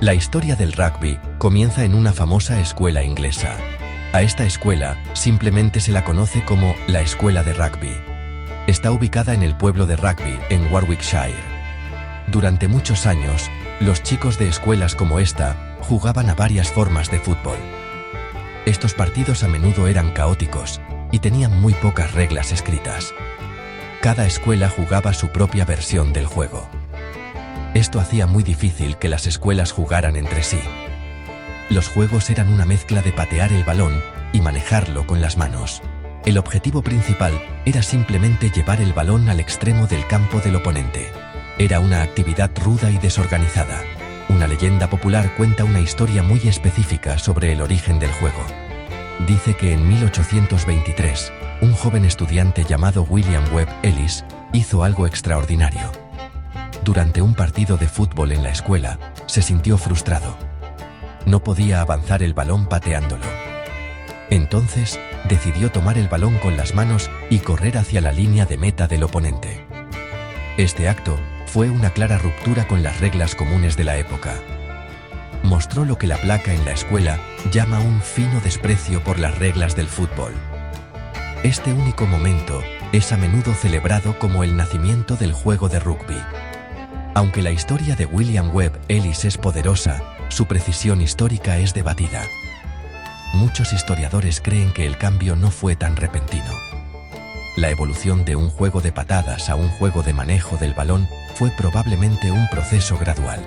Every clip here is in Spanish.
La historia del rugby comienza en una famosa escuela inglesa. A esta escuela simplemente se la conoce como la Escuela de Rugby. Está ubicada en el pueblo de Rugby, en Warwickshire. Durante muchos años, los chicos de escuelas como esta jugaban a varias formas de fútbol. Estos partidos a menudo eran caóticos y tenían muy pocas reglas escritas. Cada escuela jugaba su propia versión del juego. Esto hacía muy difícil que las escuelas jugaran entre sí. Los juegos eran una mezcla de patear el balón y manejarlo con las manos. El objetivo principal era simplemente llevar el balón al extremo del campo del oponente. Era una actividad ruda y desorganizada. Una leyenda popular cuenta una historia muy específica sobre el origen del juego. Dice que en 1823, un joven estudiante llamado William Webb Ellis hizo algo extraordinario. Durante un partido de fútbol en la escuela, se sintió frustrado. No podía avanzar el balón pateándolo. Entonces, decidió tomar el balón con las manos y correr hacia la línea de meta del oponente. Este acto fue una clara ruptura con las reglas comunes de la época. Mostró lo que la placa en la escuela llama un fino desprecio por las reglas del fútbol. Este único momento es a menudo celebrado como el nacimiento del juego de rugby. Aunque la historia de William Webb Ellis es poderosa, su precisión histórica es debatida. Muchos historiadores creen que el cambio no fue tan repentino. La evolución de un juego de patadas a un juego de manejo del balón fue probablemente un proceso gradual.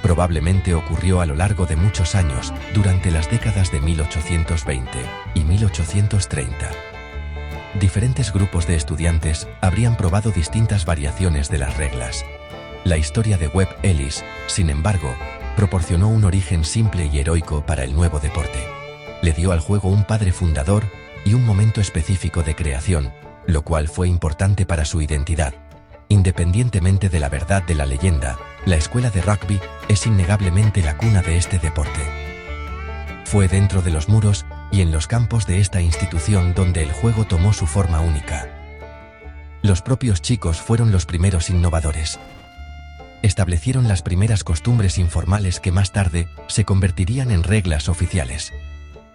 Probablemente ocurrió a lo largo de muchos años, durante las décadas de 1820 y 1830. Diferentes grupos de estudiantes habrían probado distintas variaciones de las reglas. La historia de Webb Ellis, sin embargo, proporcionó un origen simple y heroico para el nuevo deporte. Le dio al juego un padre fundador y un momento específico de creación, lo cual fue importante para su identidad. Independientemente de la verdad de la leyenda, la escuela de rugby es innegablemente la cuna de este deporte. Fue dentro de los muros y en los campos de esta institución donde el juego tomó su forma única. Los propios chicos fueron los primeros innovadores. Establecieron las primeras costumbres informales que más tarde se convertirían en reglas oficiales.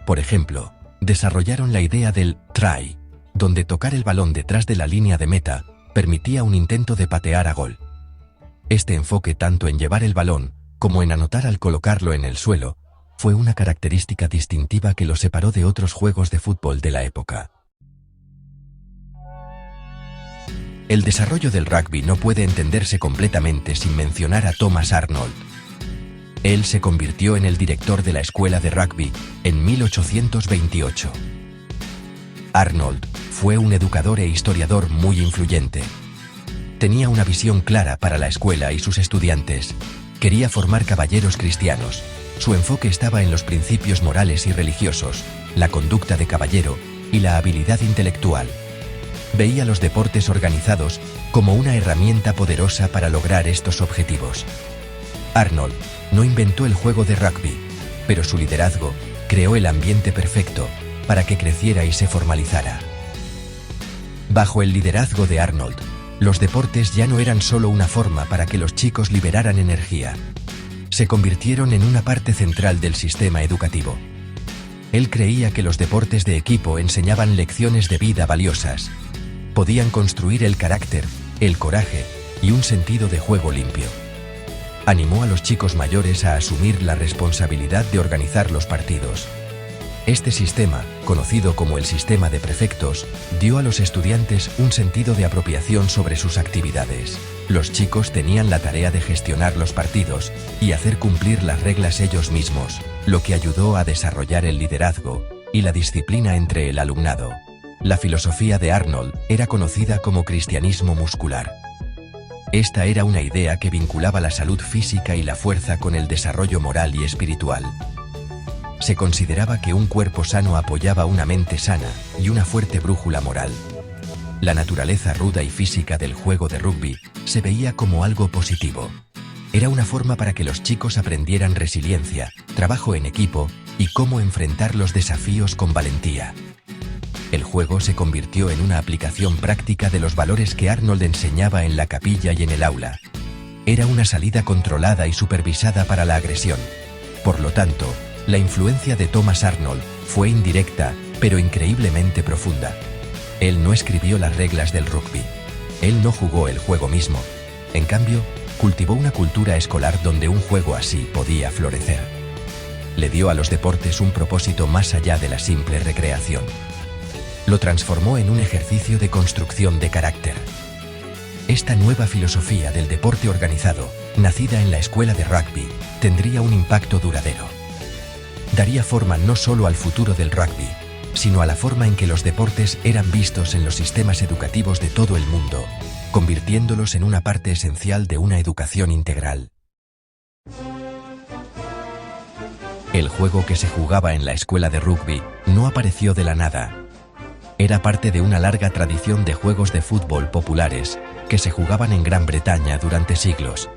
Por ejemplo, desarrollaron la idea del try, donde tocar el balón detrás de la línea de meta permitía un intento de patear a gol. Este enfoque tanto en llevar el balón como en anotar al colocarlo en el suelo fue una característica distintiva que lo separó de otros juegos de fútbol de la época. El desarrollo del rugby no puede entenderse completamente sin mencionar a Thomas Arnold. Él se convirtió en el director de la escuela de rugby en 1828. Arnold fue un educador e historiador muy influyente. Tenía una visión clara para la escuela y sus estudiantes. Quería formar caballeros cristianos. Su enfoque estaba en los principios morales y religiosos, la conducta de caballero y la habilidad intelectual. Veía los deportes organizados como una herramienta poderosa para lograr estos objetivos. Arnold no inventó el juego de rugby, pero su liderazgo creó el ambiente perfecto para que creciera y se formalizara. Bajo el liderazgo de Arnold, los deportes ya no eran solo una forma para que los chicos liberaran energía. Se convirtieron en una parte central del sistema educativo. Él creía que los deportes de equipo enseñaban lecciones de vida valiosas. Podían construir el carácter, el coraje y un sentido de juego limpio. Animó a los chicos mayores a asumir la responsabilidad de organizar los partidos. Este sistema, conocido como el sistema de prefectos, dio a los estudiantes un sentido de apropiación sobre sus actividades. Los chicos tenían la tarea de gestionar los partidos y hacer cumplir las reglas ellos mismos, lo que ayudó a desarrollar el liderazgo y la disciplina entre el alumnado. La filosofía de Arnold era conocida como cristianismo muscular. Esta era una idea que vinculaba la salud física y la fuerza con el desarrollo moral y espiritual. Se consideraba que un cuerpo sano apoyaba una mente sana y una fuerte brújula moral. La naturaleza ruda y física del juego de rugby se veía como algo positivo. Era una forma para que los chicos aprendieran resiliencia, trabajo en equipo y cómo enfrentar los desafíos con valentía. El juego se convirtió en una aplicación práctica de los valores que Arnold enseñaba en la capilla y en el aula. era una salida controlada y supervisada para la agresión. Por lo tanto, la influencia de Thomas Arnold fue indirecta, pero increíblemente profunda. Él no escribió las reglas del rugby. Él no jugó el juego mismo. En cambio, cultivó una cultura escolar donde un juego así podía florecer. Le dio a los deportes un propósito más allá de la simple recreación. Lo transformó en un ejercicio de construcción de carácter. Esta nueva filosofía del deporte organizado, nacida en la escuela de rugby, tendría un impacto duradero. Daría forma no solo al futuro del rugby, sino a la forma en que los deportes eran vistos en los sistemas educativos de todo el mundo, convirtiéndolos en una parte esencial de una educación integral. El juego que se jugaba en la escuela de rugby no apareció de la nada. Era parte de una larga tradición de juegos de fútbol populares que se jugaban en Gran Bretaña durante siglos.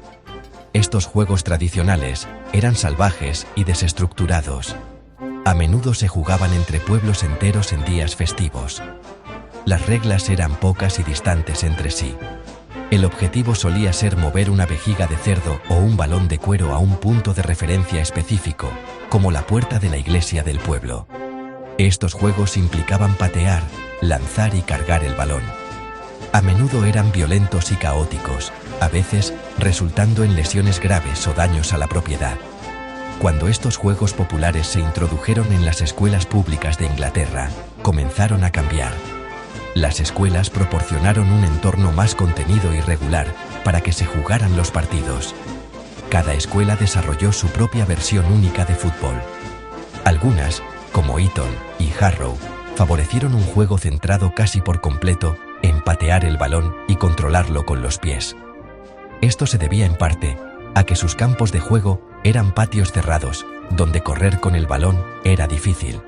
Estos juegos tradicionales eran salvajes y desestructurados. A menudo se jugaban entre pueblos enteros en días festivos. Las reglas eran pocas y distantes entre sí. El objetivo solía ser mover una vejiga de cerdo o un balón de cuero a un punto de referencia específico, como la puerta de la iglesia del pueblo. Estos juegos implicaban patear, lanzar y cargar el balón. A menudo eran violentos y caóticos, a veces resultando en lesiones graves o daños a la propiedad. Cuando estos juegos populares se introdujeron en las escuelas públicas de Inglaterra, comenzaron a cambiar. Las escuelas proporcionaron un entorno más contenido y regular para que se jugaran los partidos. Cada escuela desarrolló su propia versión única de fútbol. Algunas, como Eton y Harrow, favorecieron un juego centrado casi por completo en patear el balón y controlarlo con los pies. Esto se debía en parte a que sus campos de juego eran patios cerrados, donde correr con el balón era difícil.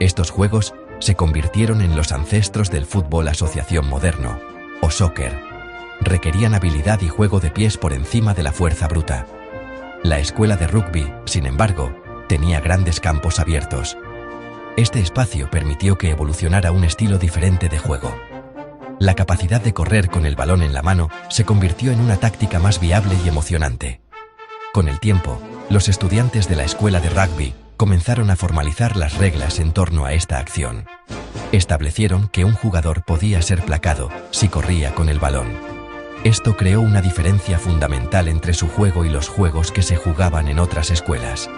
Estos juegos se convirtieron en los ancestros del fútbol asociación moderno, o soccer. Requerían habilidad y juego de pies por encima de la fuerza bruta. La escuela de rugby, sin embargo, tenía grandes campos abiertos. Este espacio permitió que evolucionara un estilo diferente de juego. La capacidad de correr con el balón en la mano se convirtió en una táctica más viable y emocionante. Con el tiempo, los estudiantes de la escuela de rugby comenzaron a formalizar las reglas en torno a esta acción. Establecieron que un jugador podía ser placado si corría con el balón. Esto creó una diferencia fundamental entre su juego y los juegos que se jugaban en otras escuelas.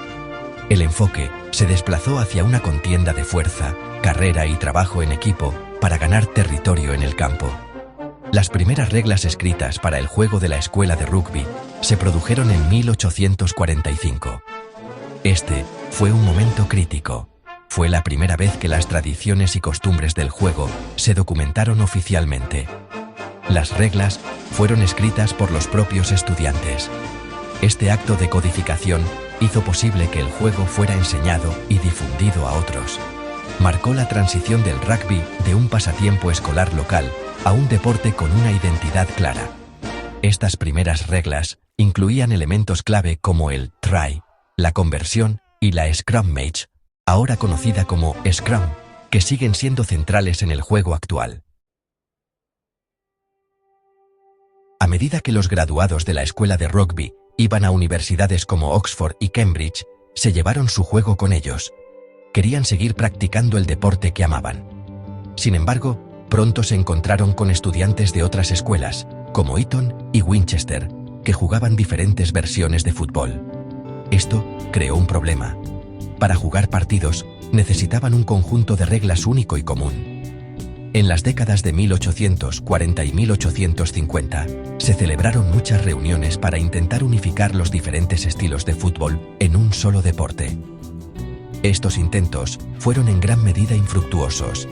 El enfoque se desplazó hacia una contienda de fuerza, carrera y trabajo en equipo para ganar territorio en el campo. Las primeras reglas escritas para el juego de la escuela de rugby se produjeron en 1845. Este fue un momento crítico. Fue la primera vez que las tradiciones y costumbres del juego se documentaron oficialmente. Las reglas fueron escritas por los propios estudiantes. Este acto de codificación hizo posible que el juego fuera enseñado y difundido a otros. Marcó la transición del rugby de un pasatiempo escolar local a un deporte con una identidad clara. Estas primeras reglas incluían elementos clave como el try, la conversión y la scrum match, ahora conocida como scrum, que siguen siendo centrales en el juego actual. A medida que los graduados de la escuela de rugby iban a universidades como Oxford y Cambridge, se llevaron su juego con ellos. Querían seguir practicando el deporte que amaban. Sin embargo, pronto se encontraron con estudiantes de otras escuelas, como Eton y Winchester, que jugaban diferentes versiones de fútbol. Esto creó un problema. Para jugar partidos, necesitaban un conjunto de reglas único y común. En las décadas de 1840 y 1850, se celebraron muchas reuniones para intentar unificar los diferentes estilos de fútbol en un solo deporte. Estos intentos fueron en gran medida infructuosos.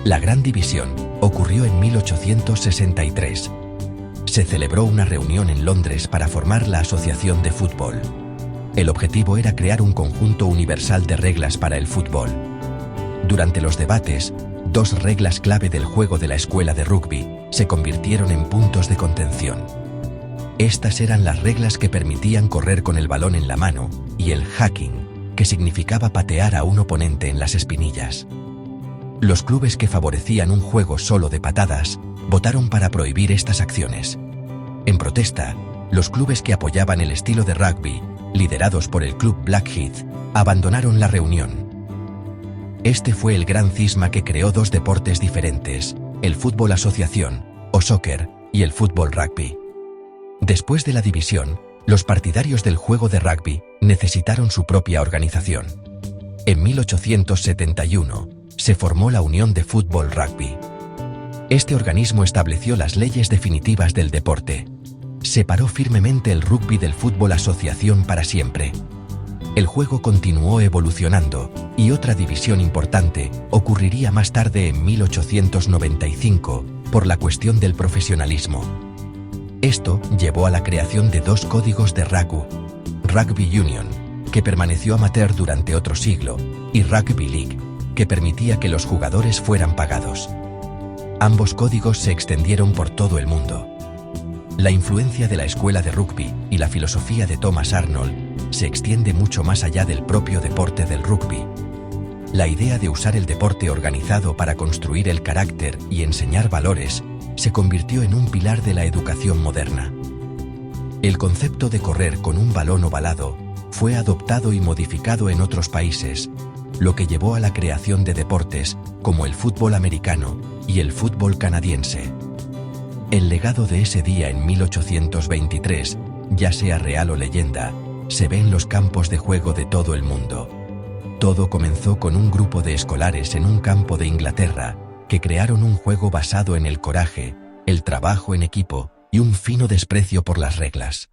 La Gran División ocurrió en 1863. Se celebró una reunión en Londres para formar la Asociación de Fútbol. El objetivo era crear un conjunto universal de reglas para el fútbol. Durante los debates, dos reglas clave del juego de la escuela de rugby se convirtieron en puntos de contención. Estas eran las reglas que permitían correr con el balón en la mano y el hacking, que significaba patear a un oponente en las espinillas. Los clubes que favorecían un juego solo de patadas votaron para prohibir estas acciones. En protesta, los clubes que apoyaban el estilo de rugby, liderados por el club Blackheath, abandonaron la reunión. Este fue el gran cisma que creó dos deportes diferentes, el fútbol asociación, o soccer, y el fútbol rugby. Después de la división, los partidarios del juego de rugby necesitaron su propia organización. En 1871, se formó la Unión de Fútbol Rugby. Este organismo estableció las leyes definitivas del deporte. Separó firmemente el rugby del fútbol asociación para siempre. El juego continuó evolucionando, y otra división importante ocurriría más tarde en 1895, por la cuestión del profesionalismo. Esto llevó a la creación de dos códigos de Rugby Union, que permaneció amateur durante otro siglo, y Rugby League, que permitía que los jugadores fueran pagados. Ambos códigos se extendieron por todo el mundo. La influencia de la escuela de rugby y la filosofía de Thomas Arnold se extiende mucho más allá del propio deporte del rugby. La idea de usar el deporte organizado para construir el carácter y enseñar valores se convirtió en un pilar de la educación moderna. El concepto de correr con un balón ovalado fue adoptado y modificado en otros países, lo que llevó a la creación de deportes como el fútbol americano y el fútbol canadiense. El legado de ese día en 1823, ya sea real o leyenda, se ve en los campos de juego de todo el mundo. Todo comenzó con un grupo de escolares en un campo de Inglaterra que crearon un juego basado en el coraje, el trabajo en equipo y un fino desprecio por las reglas.